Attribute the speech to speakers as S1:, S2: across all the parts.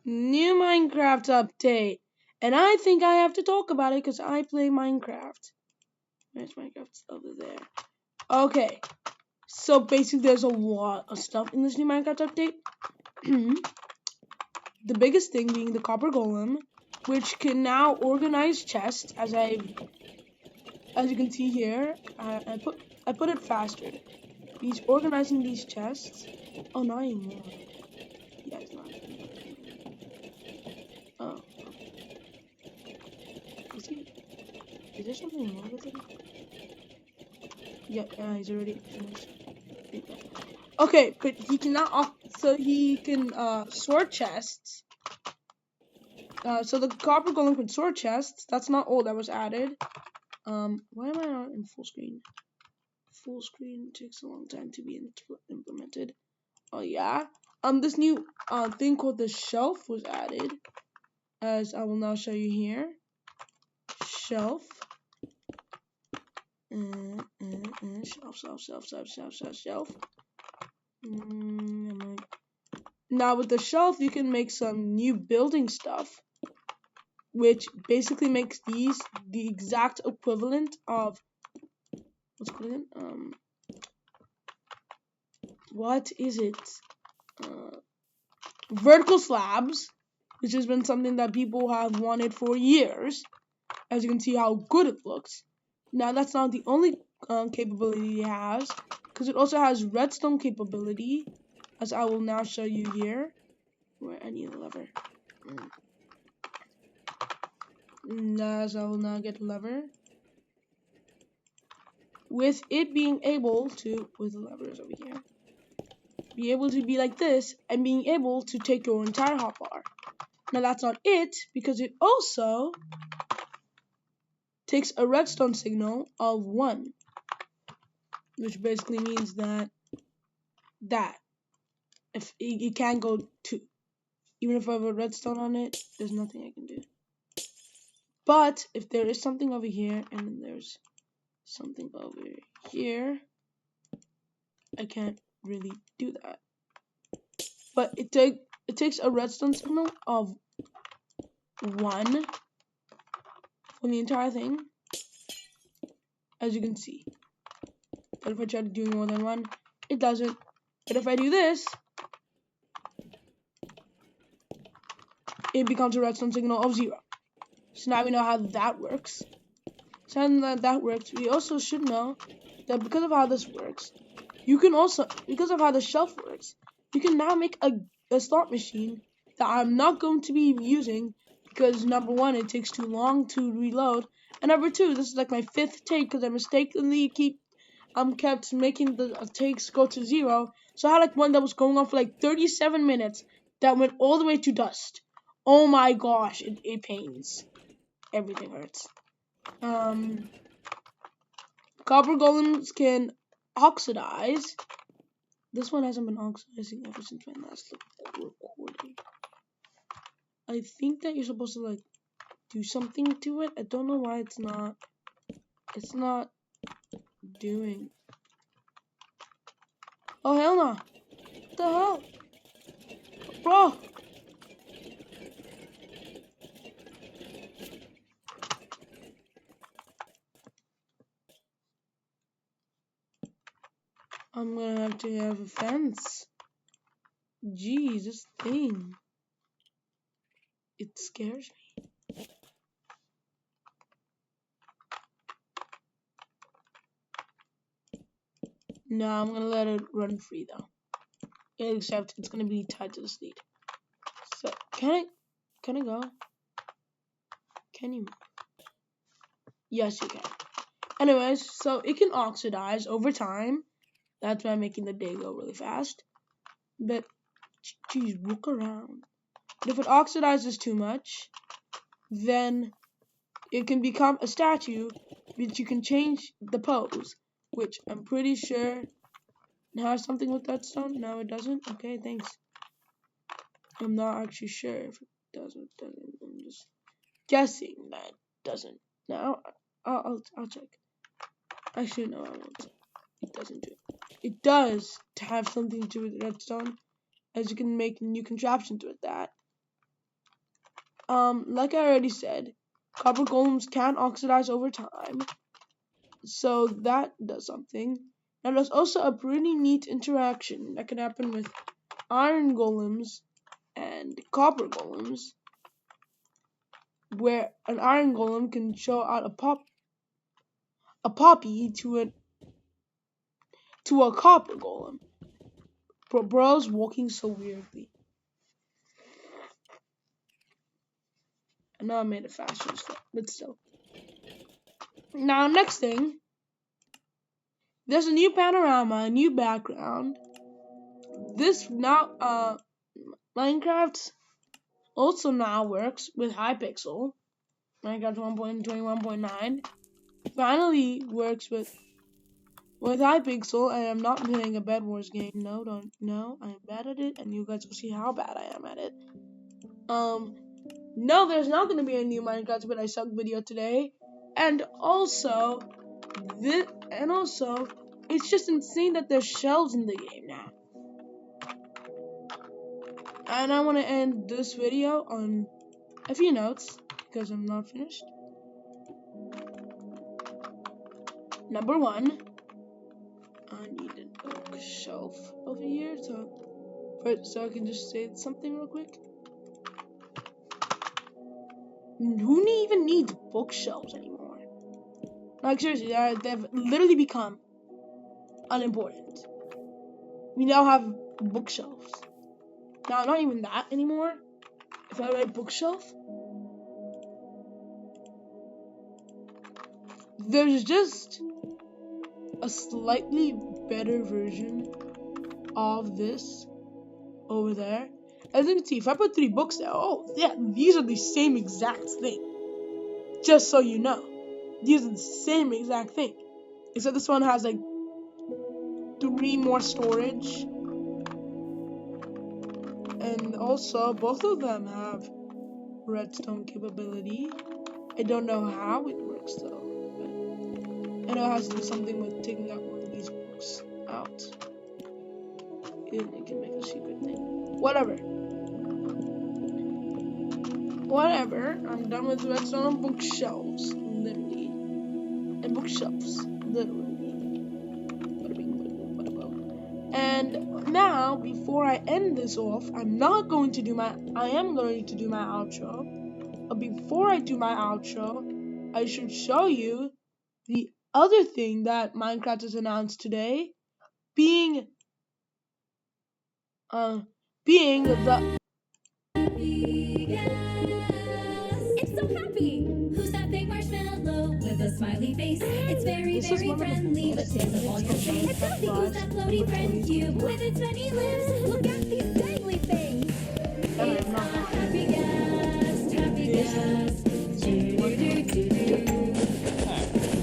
S1: New Minecraft update. And I think I have to talk about it because I play Minecraft. Where's Minecraft? Over there. Okay. So basically there's a lot of stuff in this new Minecraft update. The biggest thing being the copper golem, which can now organize chests as you can see here. I put it faster. He's organizing these chests. Oh, not anymore. Yeah, it's not. Oh. Is there something wrong with it? Yeah, he's already finished. Okay, but he cannot. So he can sort chests. So the copper golem can sort chests. That's not all that was added. Why am I not in full screen? Full screen takes a long time to be implemented. Oh yeah. This new thing called the shelf was added, as I will now show you here. Shelf. Shelf. Now with the shelf, you can make some new building stuff, which basically makes these the exact equivalent of what's called again? What is it? Vertical slabs, which has been something that people have wanted for years. As you can see how good it looks. Now that's not the only capability it has, because it also has redstone capability, as I will now show you here. Where I need a lever. As I will now get a lever. With it being able to, with the levers over here, be able to be like this, and being able to take your entire hotbar. Now that's not it, because it also takes a redstone signal of 1, which basically means that if it can't go 2, even if I have a redstone on it, there's nothing I can do. But if there is something over here and then there's something over here, I can't really do that. But it takes a redstone signal of 1 for the entire thing, as you can see. But if I try to do more than 1, it doesn't. But if I do this, it becomes a redstone signal of 0. So now we know how that works. So now that works, we also should know that because of how this works, you can also, because of how the shelf works, you can now make a slot machine that I'm not going to be using because number 1, it takes too long to reload, and number 2, this is like my 5th take because I mistakenly kept making the takes go to 0. So I had like one that was going on for like 37 minutes that went all the way to dust. Oh my gosh, it pains. Everything hurts. Copper golems can oxidize. This one hasn't been oxidizing ever since my last recording. I think that you're supposed to like do something to it. I don't know why it's not doing. Oh hell no. What the hell? Bro. I'm gonna have to have a fence. Jeez, this thing. It scares me. No, I'm gonna let it run free though. Except it's gonna be tied to the lead. So can I go? Can you? Yes, you can. Anyways, so it can oxidize over time. That's why I'm making the day go really fast. But geez, look around. But if it oxidizes too much, then it can become a statue, which you can change the pose, which I'm pretty sure has something with that stone. No, it doesn't. Okay, thanks. I'm not actually sure if it does or doesn't. I'm just guessing that it doesn't. Now, I'll check. Actually, no, I won't. It doesn't do it. It does have something to do with redstone, as you can make new contraptions with that. like I already said, copper golems can oxidize over time, so that does something. And there's also a pretty neat interaction that can happen with iron golems and copper golems, where an iron golem can show out a poppy to a copper golem. Bro's walking so weirdly. I know I made it faster, but still. Now, next thing, there's a new panorama, a new background. This now, Minecraft also now works with Hypixel. Minecraft 1.21.9 finally works with Hypixel, and I'm not playing a Bed Wars game. No, I'm bad at it, and you guys will see how bad I am at it. No, there's not going to be a new Minecraft But I Suck video today, and also, it's just insane that there's shells in the game now. And I want to end this video on a few notes, because I'm not finished. Number 1, I need an oak shelf over here, so I can just say something real quick. Who even needs bookshelves anymore? Like seriously, they've literally become unimportant. We now have bookshelves. Now, not even that anymore. If I write bookshelf, there's just a slightly better version of this over there. As you can see, if I put 3 books there, oh yeah, these are the same exact thing. Just so you know, these are the same exact thing. Except this one has like 3 more storage. And also, both of them have redstone capability. I don't know how it works though. But I know it has to do something with taking out one of these books out. It can make a secret thing. Whatever. I'm done with redstone on bookshelves. Literally. And bookshelves. Literally. And now, before I end this off, I am going to do my outro. But before I do my outro, I should show you the other thing that Minecraft has announced today, being the
S2: It's so happy. Who's that big marshmallow with a smiley face? It's very, very friendly, but tails of all your face. It's Duffy, who's that floaty friend cube with its many limbs? Look at these dangly things. It's a happy guest, happy guest. Do-do-do-do-do.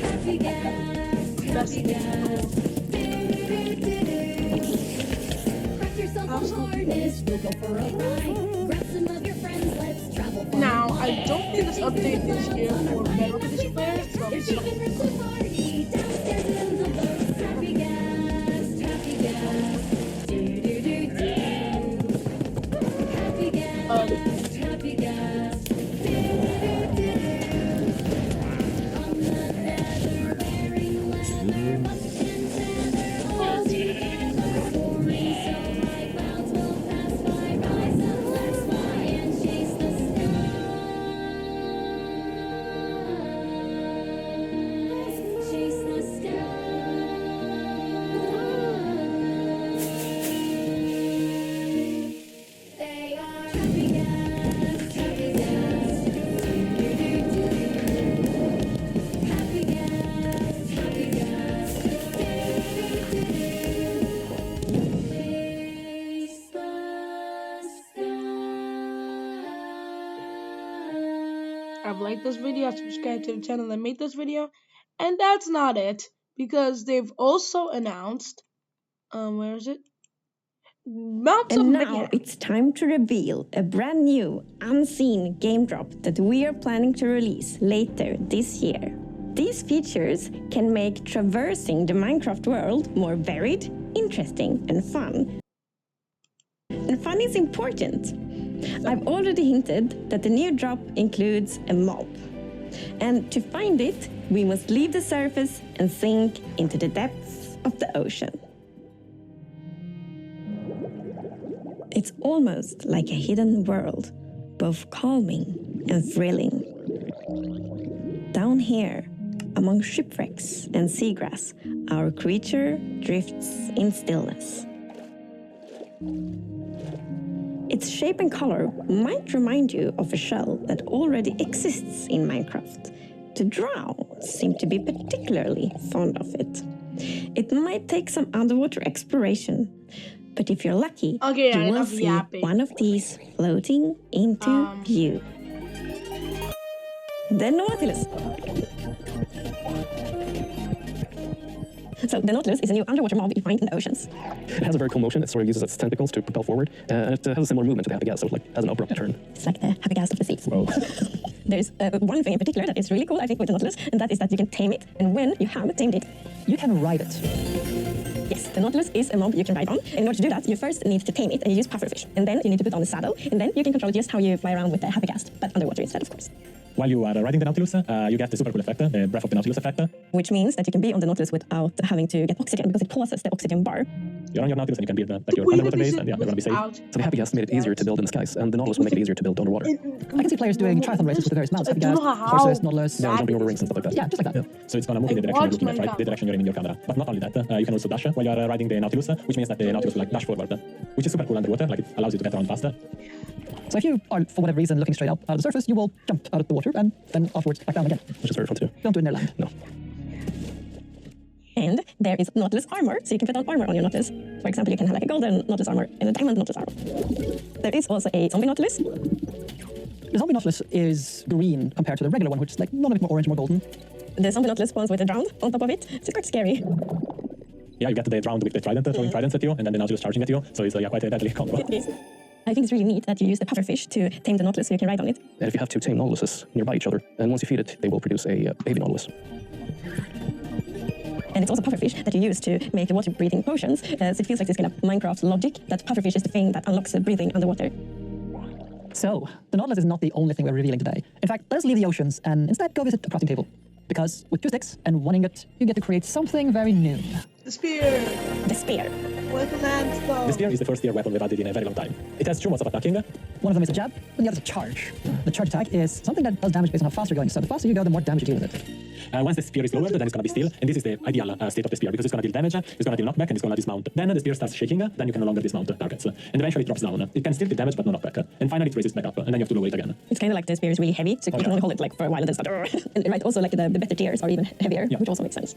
S2: Happy guest, happy guest. Do-do-do-do. Craft yourself a harness, we'll go for a ride. Grab some of your friends, let's travel far.
S1: Now, I don't think this update is here for Bedrock Edition players, so I'm sorry.
S2: Party downstairs in the boat. Happy guest, happy guest. Do-do-do-do. Happy guest, happy guest. Do-do-do-do. On the feather, wearing leather, musk and feather, all together. Soaring so high, clouds will pass by. Rise up, let's fly and chase the chase the They are happy guests, happy guests. Do-do-do-do. Happy guests, happy guests. Do-do-do-do. Face the
S1: I've liked this video, subscribed to the channel that made this video, and that's not it, because they've also announced, where is it? Mounts of
S3: And now
S1: Mayhem.
S3: it's time to reveal a brand new, unseen game drop that we are planning to release later this year. These features can make traversing the Minecraft world more varied, interesting, and fun. And fun is important. I've already hinted that the new drop includes a mob. And to find it, we must leave the surface and sink into the depths of the ocean. It's almost like a hidden world, both calming and thrilling. Down here, among shipwrecks and seagrass, our creature drifts in stillness. Its shape and color might remind you of a shell that already exists in Minecraft. The drow seem to be particularly fond of it. It might take some underwater exploration, but if you're lucky,
S1: Okay,
S3: you will
S1: enough
S3: see
S1: yapping.
S3: one of these floating into you. The Nautilus. So the Nautilus is a new underwater mob you find in the oceans.
S4: It has a very cool motion. It sort of uses its tentacles to propel forward, and it has a similar movement to the Happy Gas, so it like has an abrupt turn.
S3: It's like the happy gas of the seas.
S4: Whoa.
S3: There's one thing in particular that is really cool, I think, with the Nautilus, and that is that you can tame it. And when you have tamed it,
S5: You can ride it.
S3: yes, the Nautilus is a mob you can ride on. And in order to do that, you first need to tame it, and you use pufferfish. And then you need to put on the saddle, and then you can control just how you fly around with the happy gas, but underwater instead, of course.
S6: While you are riding the Nautilus, you get the super cool effect, the Breath of the Nautilus effect.
S3: Which means that you can be on the Nautilus without having to get oxygen, because it pauses the oxygen bar.
S6: You're on your Nautilus and you can build like your
S1: Wait,
S6: underwater
S1: this
S6: base,
S1: is-
S6: and yeah, you're gonna be safe.
S1: out.
S4: So the Happy Gas made it easier to build in the skies, and the Nautilus will make it easier to build underwater.
S5: I can see players doing triathlon races with the various mounts. Happy
S1: I don't
S5: Gas,
S1: know how
S5: Horses, Nautilus.
S4: Yeah, jumping over rings and stuff like that.
S5: Yeah, just like that.
S6: So it's gonna move in the direction you're looking at,
S1: Watch my
S6: right? The direction you're aiming your camera. But not only that, you can also dash while you're riding the Nautilus, which means that the Nautilus will like dash forward, which is super cool underwater. Like it allows you to get around faster.
S5: So if you are, for whatever reason, looking straight out of the surface, you will jump out of the water and then afterwards back down again.
S4: Which is very fun too.
S5: Don't do it near land.
S4: No.
S3: And there is Nautilus armor, so you can put on armor on your Nautilus. For example, you can have like a golden Nautilus armor and a diamond Nautilus armor. There is also a zombie Nautilus.
S5: The zombie Nautilus is green compared to the regular one, which is like a little bit more orange, more golden.
S3: The zombie Nautilus spawns with a drowned on top of it. It's quite scary.
S6: Yeah, you get the drowned with the trident, throwing tridents at you, and then the Nautilus charging at you. So it's quite a deadly combo.
S3: It is. I think it's really neat that you use the pufferfish to tame the Nautilus so you can ride on it.
S4: And if you have two tame Nautiluses nearby each other, and once you feed it, they will produce a baby Nautilus.
S3: And it's also pufferfish that you use to make the water-breathing potions. So it feels like this kind of Minecraft logic that pufferfish is the thing that unlocks the breathing underwater.
S5: So, the Nautilus is not the only thing we're revealing today. In fact, let's leave the oceans and instead go visit a crafting table. Because with 2 sticks and 1 ingot, you get to create something very new.
S1: The spear.
S3: The spear.
S1: With land stone.
S6: The spear is the first spear weapon we've added in a very long time. It has 2 modes of attacking.
S5: One of them is a jab, and the other is a charge. The charge attack is something that does damage based on how fast you're going. So the faster you go, the more damage you deal with it.
S6: Once the spear is lowered, then it's gonna be still, and this is the ideal state of the spear because it's gonna deal damage, it's gonna deal knockback, and it's gonna dismount. Then the spear starts shaking, then you can no longer dismount targets, and eventually it drops down. It can still deal damage, but no knockback. And finally it raises back up, and then you have to lower it again.
S3: It's kind of like the spear is really heavy, so you can only hold it like for a while and then start. And right, also like the better tiers are even heavier,
S6: Yeah.
S3: which also makes sense.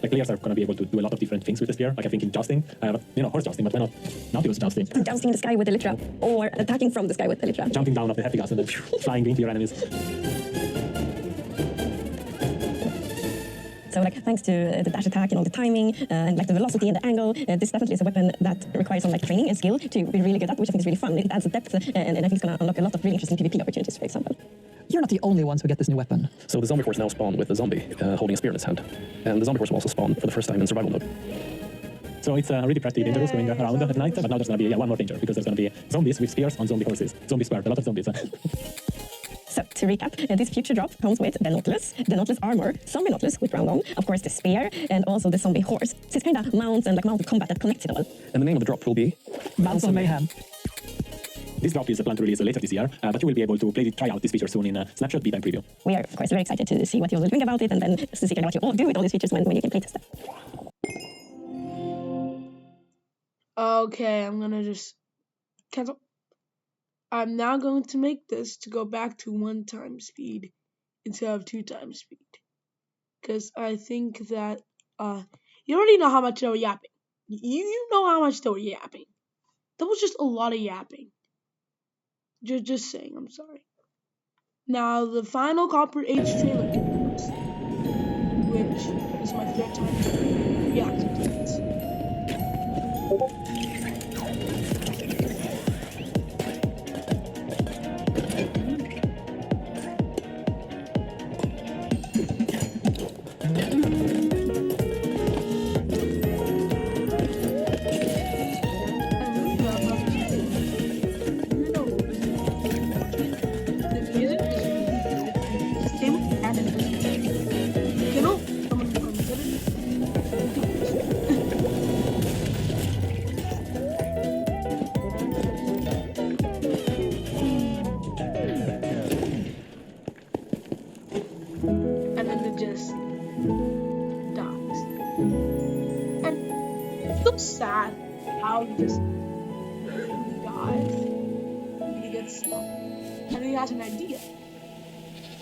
S6: Like players are gonna be able to do a lot of different things with the spear. Like I think in jousting, but horse jousting, but why not Nautilus jousting?
S3: Jousting the sky with Elytra, or attacking from the sky with Elytra.
S6: Jumping down off the happy gas and then flying into your enemies.
S3: So like thanks to the dash attack and all the timing and like the velocity and the angle, this definitely is a weapon that requires some like training and skill to be really good at, which I think is really fun. It adds depth and I think it's going to unlock a lot of really interesting PvP opportunities, for example.
S5: You're not the only ones who get this new weapon.
S4: So the zombie horse now spawn with the zombie holding a spear in his hand. And the zombie horse will also spawn for the first time in survival mode.
S6: So it's really pretty dangerous going around at night, but now there's gonna be one more danger because there's gonna be zombies with spears on zombie horses. Zombie squared, a lot of zombies.
S3: So to recap, this future drop comes with the Nautilus armor, zombie Nautilus with round on, of course the spear, and also the zombie horse. So it's kind of mounts and like mounted combat that connects it all.
S4: And the name of the drop will be...
S5: Mounts of Mayhem.
S6: This drop is planned to release later this year, but you will be able to try out this feature soon in Snapshot Beta and Preview.
S3: We are, of course, very excited to see what you all will think about it and then to see kind of what you all do with all these features when you can playtest them.
S1: Okay, I'm gonna just cancel. I'm now going to make this to go back to 1 time speed instead of 2 times speed. Because I think that, you already know how much they were yapping. You know how much they were yapping. That was just a lot of yapping. Just saying, I'm sorry. Now, the final Copper Age trailer comes, which is my 3rd time reacting to it. how he just really dies. He gets stuck. And he has an idea.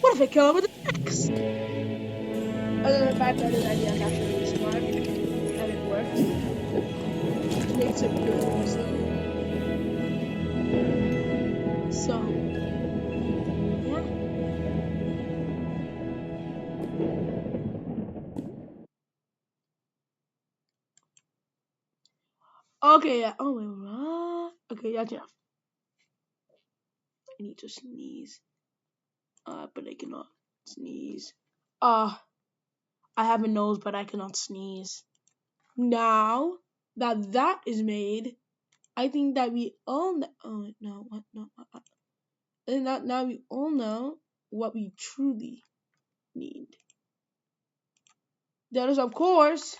S1: What if I kill him with an axe? Other than the fact that his idea is actually really smart and it works, which makes it really awesome. So, yeah. Okay, yeah. Oh my god. Okay, that's enough. I need to sneeze. But I cannot sneeze. I have a nose, but I cannot sneeze. Now that that is made, I think that we all know. Oh no, what? No. And now we all know what we truly need. That is, of course,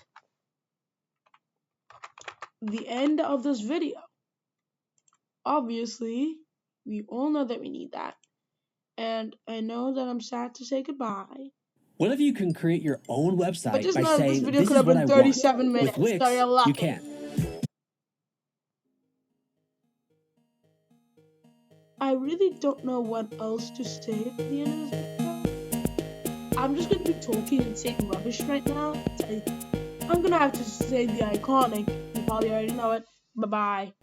S1: the end of this video. Obviously, we all know that we need that. And I know that I'm sad to say goodbye.
S7: What if you can create your own website
S1: But just
S7: by
S1: know this
S7: saying,
S1: video
S7: this
S1: could
S7: is
S1: have
S7: what
S1: been
S7: I
S1: 37
S7: want?
S1: minutes.
S7: With Wix,
S1: Sorry, I'm laughing.
S7: you can't.
S1: I really don't know what else to say at the end of this video. I'm just going to be talking and saying rubbish right now. I'm going to have to say the iconic. You probably already know it. Bye-bye.